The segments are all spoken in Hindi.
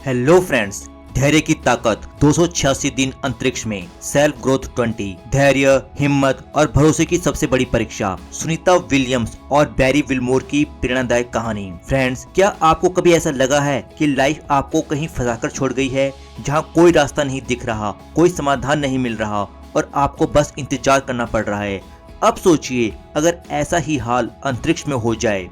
हेलो फ्रेंड्स, धैर्य की ताकत 286 दिन अंतरिक्ष में, सेल्फ ग्रोथ 20, धैर्य, हिम्मत और भरोसे की सबसे बड़ी परीक्षा। सुनीता विलियम्स और बैरी विलमोर की प्रेरणादायक कहानी। फ्रेंड्स, क्या आपको कभी ऐसा लगा है कि लाइफ आपको कहीं फंसाकर छोड़ गई है, जहां कोई रास्ता नहीं दिख रहा, कोई समाधान नहीं मिल रहा और आपको बस इंतजार करना पड़ रहा है? अब सोचिए, अगर ऐसा ही हाल अंतरिक्ष में हो जाए।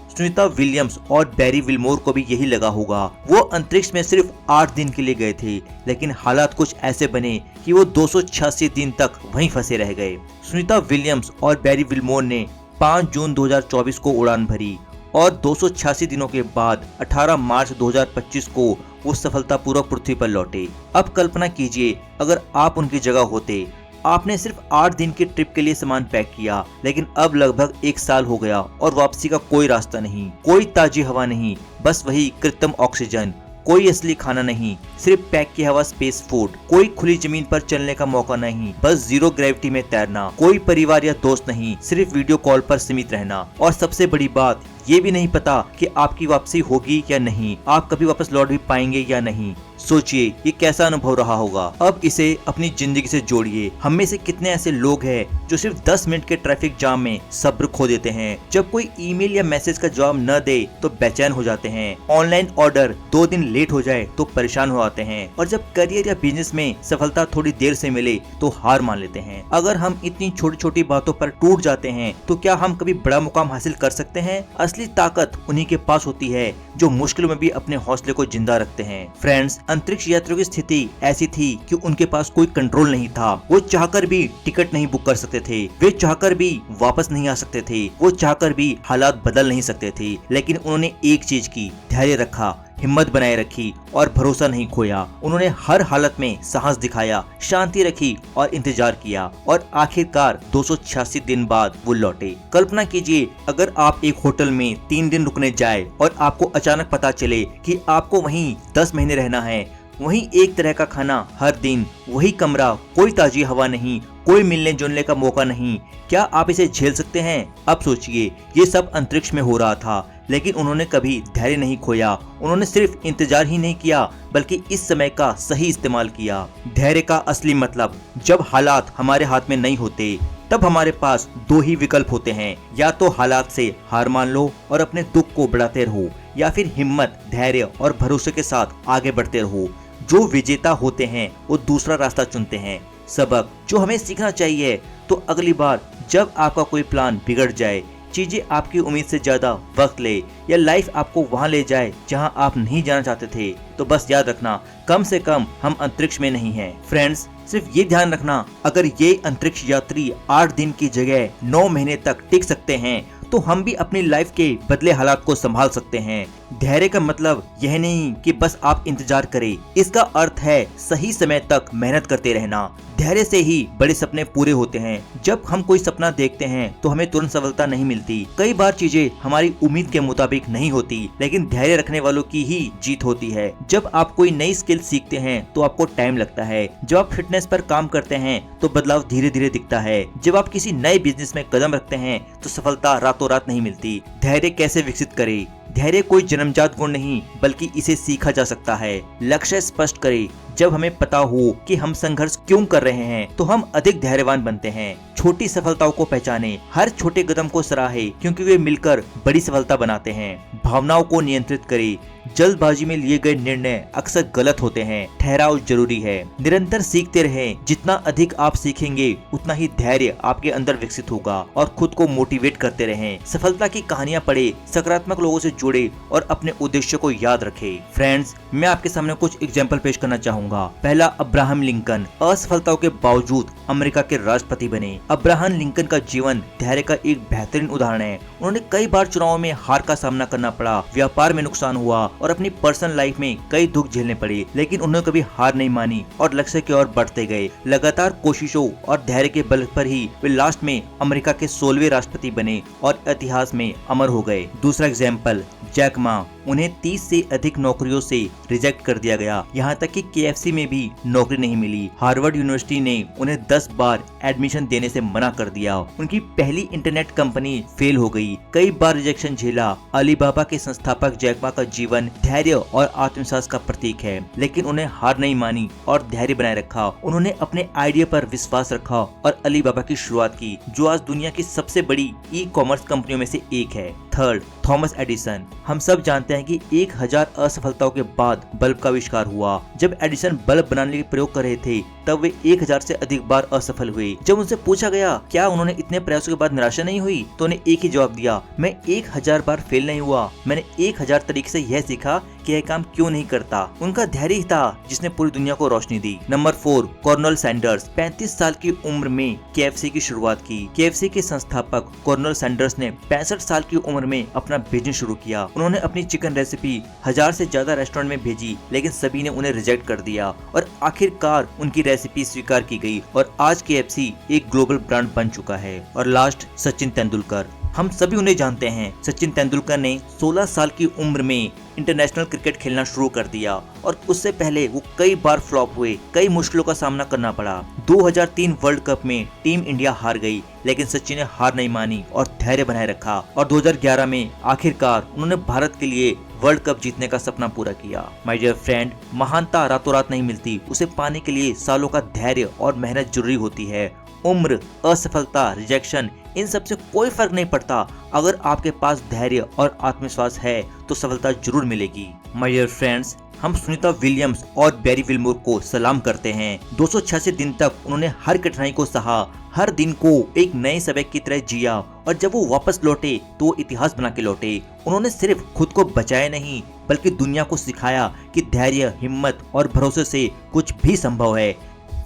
सुनीता विलियम्स और बैरी विलमोर को भी यही लगा होगा। वो अंतरिक्ष में सिर्फ 8 दिन के लिए गए थे, लेकिन हालात कुछ ऐसे बने कि वो 286 दिन तक वहीं फंसे रह गए। सुनीता विलियम्स और बैरी विलमोर ने 5 जून 2024 को उड़ान भरी और 286 दिनों के बाद 18 मार्च 2025 को वो सफलतापूर्वक पृथ्वी पर लौटे। अब कल्पना कीजिए, अगर आप उनकी जगह होते। आपने सिर्फ 8 दिन की ट्रिप के लिए सामान पैक किया, लेकिन अब लगभग 1 साल हो गया और वापसी का कोई रास्ता नहीं, कोई ताजी हवा नहीं, बस वही कृत्रिम ऑक्सीजन, कोई असली खाना नहीं, सिर्फ पैक की हवा, स्पेस फूड, कोई खुली जमीन पर चलने का मौका नहीं, बस जीरो ग्रेविटी में तैरना, कोई परिवार या दोस्त नहीं, सिर्फ वीडियो कॉल पर सीमित रहना। और सबसे बड़ी बात, ये भी नहीं पता कि आपकी वापसी होगी या नहीं, आप कभी वापस लौट भी पाएंगे या नहीं। सोचिए, ये कैसा अनुभव रहा होगा। अब इसे अपनी जिंदगी से जोड़िए। हम में से कितने ऐसे लोग हैं जो सिर्फ 10 मिनट के ट्रैफिक जाम में सब्र खो देते हैं। जब कोई ईमेल या मैसेज का जवाब न दे तो बेचैन हो जाते हैं। ऑनलाइन ऑर्डर 2 दिन लेट हो जाए तो परेशान हो आते हैं और जब करियर या बिजनेस में सफलता थोड़ी देर से मिले तो हार मान लेते हैं। अगर हम इतनी छोटी छोटी बातों पर टूट जाते हैं तो क्या हम कभी बड़ा मुकाम हासिल कर सकते हैं? असली ताकत उन्हीं के पास होती है जो मुश्किलों में भी अपने हौसले को जिंदा रखते हैं। फ्रेंड्स, अंतरिक्ष यात्रियों की स्थिति ऐसी थी कि उनके पास कोई कंट्रोल नहीं था। वो चाहकर भी टिकट नहीं बुक कर सकते थे, वे चाहकर भी वापस नहीं आ सकते थे, वो चाहकर भी हालात बदल नहीं सकते थे। लेकिन उन्होंने एक चीज की, धैर्य रखा, हिम्मत बनाए रखी और भरोसा नहीं खोया। उन्होंने हर हालत में साहस दिखाया, शांति रखी और इंतजार किया और आखिरकार 286 दिन बाद वो लौटे। कल्पना कीजिए, अगर आप एक होटल में 3 दिन रुकने जाए और आपको अचानक पता चले कि आपको वहीं 10 महीने रहना है। वहीं एक तरह का खाना हर दिन, वही कमरा, कोई ताजी हवा नहीं, कोई मिलने जुलने का मौका नहीं। क्या आप इसे झेल सकते हैं? अब सोचिए, ये सब अंतरिक्ष में हो रहा था, लेकिन उन्होंने कभी धैर्य नहीं खोया। उन्होंने सिर्फ इंतजार ही नहीं किया, बल्कि इस समय का सही इस्तेमाल किया। धैर्य का असली मतलब, जब हालात हमारे हाथ में नहीं होते तब हमारे पास 2 ही विकल्प होते हैं, या तो हालात से हार मान लो और अपने दुख को बढ़ाते रहो, या फिर हिम्मत, धैर्य और भरोसे के साथ आगे बढ़ते रहो। जो विजेता होते हैं वो दूसरा रास्ता चुनते हैं। सबक जो हमें सीखना चाहिए, तो अगली बार जब आपका कोई प्लान बिगड़ जाए, चीजें आपकी उम्मीद से ज्यादा वक्त ले या लाइफ आपको वहां ले जाए जहां आप नहीं जाना चाहते थे, तो बस याद रखना, कम से कम हम अंतरिक्ष में नहीं हैं। फ्रेंड्स, सिर्फ ये ध्यान रखना, अगर ये अंतरिक्ष यात्री 8 दिन की जगह 9 महीने तक टिक सकते हैं, तो हम भी अपनी लाइफ के बदले हालात को संभाल सकते हैं। धैर्य का मतलब यह नहीं कि बस आप इंतजार करें, इसका अर्थ है सही समय तक मेहनत करते रहना। धैर्य से ही बड़े सपने पूरे होते हैं। जब हम कोई सपना देखते हैं तो हमें तुरंत सफलता नहीं मिलती। कई बार चीजें हमारी उम्मीद के मुताबिक नहीं होती, लेकिन धैर्य रखने वालों की ही जीत होती है। जब आप कोई नई स्किल सीखते हैं तो आपको टाइम लगता है। जब आप फिटनेस पर काम करते हैं तो बदलाव धीरे धीरे दिखता है। जब आप किसी नए बिजनेस में कदम रखते हैं तो सफलता रातों रात नहीं मिलती। धैर्य कैसे विकसित करें? धैर्य कोई जन्मजात गुण नहीं, बल्कि इसे सीखा जा सकता है। लक्ष्य स्पष्ट करें। जब हमें पता हो कि हम संघर्ष क्यों कर रहे हैं, तो हम अधिक धैर्यवान बनते हैं। छोटी सफलताओं को पहचाने, हर छोटे कदम को सराहे, क्योंकि वे मिलकर बड़ी सफलता बनाते हैं। भावनाओं को नियंत्रित करें। जल्दबाजी में लिए गए निर्णय अक्सर गलत होते हैं। ठहराव जरूरी है। निरंतर सीखते रहें। जितना अधिक आप सीखेंगे, उतना ही धैर्य आपके अंदर विकसित होगा और खुद को मोटिवेट करते रहें। सफलता की कहानियां पढ़े, सकारात्मक लोगों से जुड़े और अपने उद्देश्य को याद रखें। फ्रेंड्स, मैं आपके सामने कुछ एग्जाम्पल पेश करना चाहूंगा। पहला, अब्राहम लिंकन। असफलताओं के बावजूद अमेरिका के राष्ट्रपति बने। अब्राहम लिंकन का जीवन धैर्य का एक बेहतरीन उदाहरण है। उन्होंने कई बार चुनावों में हार का सामना करना पड़ा, व्यापार में नुकसान हुआ और अपनी पर्सनल लाइफ में कई दुख झेलने पड़े, लेकिन उन्होंने कभी हार नहीं मानी और लक्ष्य की ओर बढ़ते गए। लगातार कोशिशों और धैर्य के बल पर ही वे लास्ट में अमेरिका के 16वें राष्ट्रपति बने और इतिहास में अमर हो गए। दूसरा एग्जाम्पल, जैक मा। उन्हें 30 से अधिक नौकरियों से रिजेक्ट कर दिया गया, यहाँ तक कि KFC में भी नौकरी नहीं मिली। हार्वर्ड यूनिवर्सिटी ने उन्हें 10 बार एडमिशन देने से मना कर दिया। उनकी पहली इंटरनेट कंपनी फेल हो गई। कई बार रिजेक्शन झेला। अलीबाबा के संस्थापक जैक मा का जीवन जीवन धैर्य और आत्मविश्वास का प्रतीक है, लेकिन उन्हें हार नहीं मानी और धैर्य बनाए रखा। उन्होंने अपने आइडिया पर विश्वास रखा और अलीबाबा की शुरुआत की, जो आज दुनिया की सबसे बड़ी ई कॉमर्स कंपनियों में से एक है। Third, Thomas Edison. हम सब जानते हैं कि 1000 असफलताओं के बाद बल्ब का आविष्कार हुआ। जब एडिसन बल्ब बनाने के प्रयोग कर रहे थे तब वे 1000 से अधिक बार असफल हुए। जब उनसे पूछा गया क्या उन्होंने इतने प्रयासों के बाद निराशा नहीं हुई, तो उन्हें एक ही जवाब दिया, मैं 1000 बार फेल नहीं हुआ, मैंने 1000 तरीके से यह सीखा कि यह काम क्यों नहीं करता। उनका धैर्य ही था जिसने पूरी दुनिया को रोशनी दी। Number 4, Colonel Sanders. 35 साल की उम्र में KFC की शुरुआत की। KFC के संस्थापक कॉर्नेल सैंडर्स ने 65 साल की उम्र में अपना बिजनेस शुरू किया। उन्होंने अपनी चिकन रेसिपी 1000 से ज्यादा रेस्टोरेंट में भेजी, लेकिन सभी ने उन्हें रिजेक्ट कर दिया और आखिरकार उनकी रेसिपी स्वीकार की गई और आज KFC एक ग्लोबल ब्रांड बन चुका है। और लास्ट, सचिन तेंदुलकर। हम सभी उन्हें जानते हैं। सचिन तेंदुलकर ने 16 साल की उम्र में इंटरनेशनल क्रिकेट खेलना शुरू कर दिया और उससे पहले वो कई बार फ्लॉप हुए, कई मुश्किलों का सामना करना पड़ा। 2003 वर्ल्ड कप में टीम इंडिया हार गई, लेकिन सचिन ने हार नहीं मानी और धैर्य बनाए रखा और 2011 में आखिरकार उन्होंने भारत के लिए वर्ल्ड कप जीतने का सपना पूरा किया। माय डियर फ्रेंड, महानता रातों रात नहीं मिलती, उसे पाने के लिए सालों का धैर्य और मेहनत जरूरी होती है। उम्र, असफलता, रिजेक्शन, इन सब से कोई फर्क नहीं पड़ता। अगर आपके पास धैर्य और आत्मविश्वास है तो सफलता जरूर मिलेगी। माय डियर फ्रेंड्स, हम सुनीता विलियम्स और बैरी विल्मोर को सलाम करते हैं। 286 दिन तक उन्होंने हर कठिनाई को सहा, हर दिन को एक नए सबक की तरह जिया और जब वो वापस लौटे तो वो इतिहास बना के लौटे। उन्होंने सिर्फ खुद को बचाया नहीं, बल्कि दुनिया को सिखाया कि धैर्य, हिम्मत और भरोसे से कुछ भी संभव है।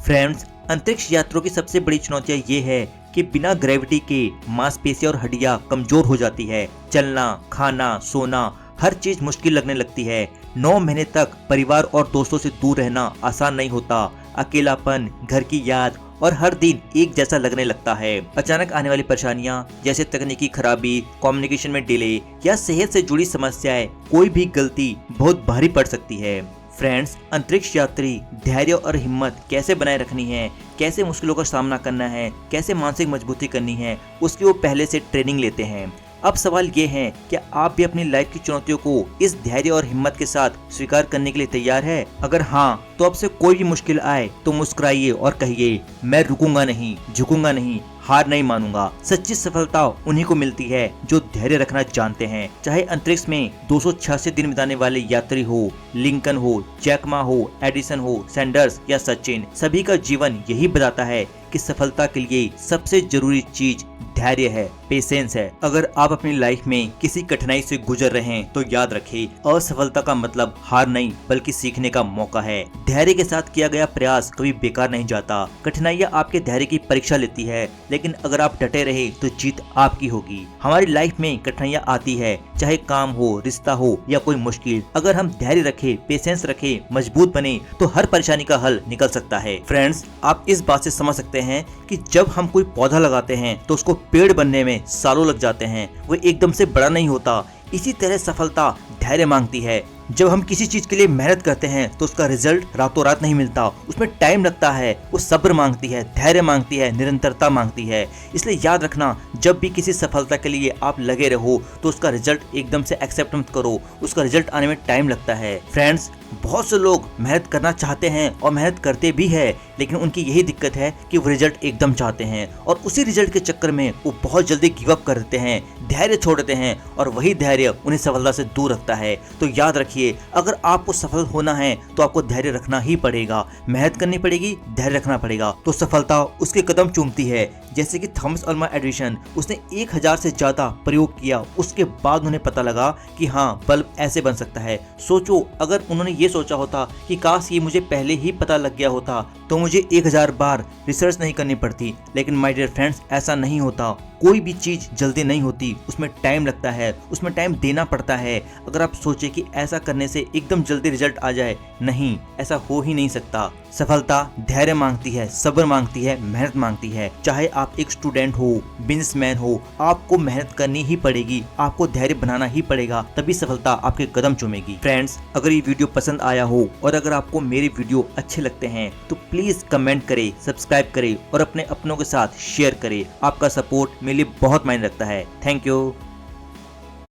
फ्रेंड्स, अंतरिक्ष यात्रियों की सबसे बड़ी चुनौतियां ये है कि बिना ग्रेविटी के मांसपेशियां और हड्डियां कमजोर हो जाती है। चलना, खाना, सोना, हर चीज मुश्किल लगने लगती है। 9 महीने तक परिवार और दोस्तों से दूर रहना आसान नहीं होता। अकेलापन, घर की याद और हर दिन एक जैसा लगने लगता है। अचानक आने वाली परेशानियां जैसे तकनीकी खराबी, कम्युनिकेशन में डिले या सेहत से जुड़ी समस्याएं, कोई भी गलती बहुत भारी पड़ सकती है। फ्रेंड्स, अंतरिक्ष यात्री धैर्य और हिम्मत कैसे बनाए रखनी है, कैसे मुश्किलों का सामना करना है, कैसे मानसिक मजबूती करनी है, उसकी वो पहले से ट्रेनिंग लेते हैं। अब सवाल ये है कि आप भी अपनी लाइफ की चुनौतियों को इस धैर्य और हिम्मत के साथ स्वीकार करने के लिए तैयार है? अगर हाँ, तो आपसे कोई भी मुश्किल आए तो मुस्कुराइए और कहिए, मैं रुकूंगा नहीं, झुकूंगा नहीं, हार नहीं मानूंगा। सच्ची सफलता उन्हीं को मिलती है जो धैर्य रखना जानते हैं। चाहे अंतरिक्ष में 286 दिन बिताने वाले यात्री हो, लिंकन हो, जैक मा हो, एडिसन हो, सैंडर्स या सचिन, सभी का जीवन यही बताता है कि सफलता के लिए सबसे जरूरी चीज धैर्य है, पेशेंस है। अगर आप अपनी लाइफ में किसी कठिनाई से गुजर रहे हैं तो याद रखें, असफलता का मतलब हार नहीं बल्कि सीखने का मौका है। धैर्य के साथ किया गया प्रयास कभी बेकार नहीं जाता। कठिनाइयां आपके धैर्य की परीक्षा लेती है, लेकिन अगर आप डटे रहे तो जीत आपकी होगी। हमारी लाइफ में कठिनाइयां आती है, चाहे काम हो, रिश्ता हो या कोई मुश्किल। अगर हम धैर्य रखे, पेशेंस रखे, मजबूत बने तो हर परेशानी का हल निकल सकता है। फ्रेंड्स, आप इस बात से समझ सकते हैं कि जब हम कोई पौधा लगाते हैं तो उसको पेड़ बनने में सालों लग जाते हैं, वो एकदम से बड़ा नहीं होता। इसी तरह सफलता धैर्य मांगती है। जब हम किसी चीज के लिए मेहनत करते हैं तो उसका रिजल्ट रातों रात नहीं मिलता, उसमें टाइम लगता है। वो सब्र मांगती है, धैर्य मांगती है, निरंतरता मांगती है। इसलिए याद रखना, जब भी किसी सफलता के लिए आप लगे रहो तो उसका रिजल्ट एकदम से एक्सेप्ट मत करो, उसका रिजल्ट आने में टाइम लगता है। फ्रेंड्स, बहुत से लोग मेहनत करना चाहते हैं और मेहनत करते भी है, लेकिन उनकी यही दिक्कत है कि वो रिजल्ट एकदम चाहते हैं और उसी रिजल्ट के चक्कर में वो बहुत जल्दी गिव अप कर देते हैं, धैर्य छोड़ देते हैं और वही धैर्य उन्हें सफलता से दूर रखता है। तो याद रखिए, अगर आपको सफल होना है तो आपको धैर्य रखना ही पड़ेगा, मेहनत करनी पड़ेगी, धैर्य रखना पड़ेगा, तो सफलता उसके कदम चूमती है। जैसे कि थॉमस अल्वा एडिसन, उसने 1000 से ज्यादा प्रयोग किया, उसके बाद उन्हें पता लगा कि हाँ, बल्ब ऐसे बन सकता है। सोचो, अगर उन्होंने ये सोचा होता कि काश ये मुझे पहले ही पता लग गया होता तो मुझे 1000 बार रिसर्च नहीं करनी पड़ती। लेकिन माय डियर फ्रेंड्स, ऐसा नहीं होता। कोई भी चीज जल्दी नहीं होती, उसमें टाइम लगता है, उसमें टाइम देना पड़ता है। अगर आप सोचे कि ऐसा करने से एकदम जल्दी रिजल्ट आ जाए, नहीं, ऐसा हो ही नहीं सकता। सफलता धैर्य मांगती है, सब्र मांगती है, मेहनत मांगती है। चाहे आप एक स्टूडेंट हो, बिजनेसमैन हो, आपको मेहनत करनी ही पड़ेगी, आपको धैर्य बनाना ही पड़ेगा, तभी सफलता आपके कदम चूमेगी। फ्रेंड्स, अगर ये वीडियो पसंद आया हो और अगर आपको मेरे वीडियो अच्छे लगते हैं तो प्लीज कमेंट करें, सब्सक्राइब करें और अपने अपनों के साथ शेयर करें। आपका सपोर्ट मेरे लिए बहुत मायने रखता है। Thank you.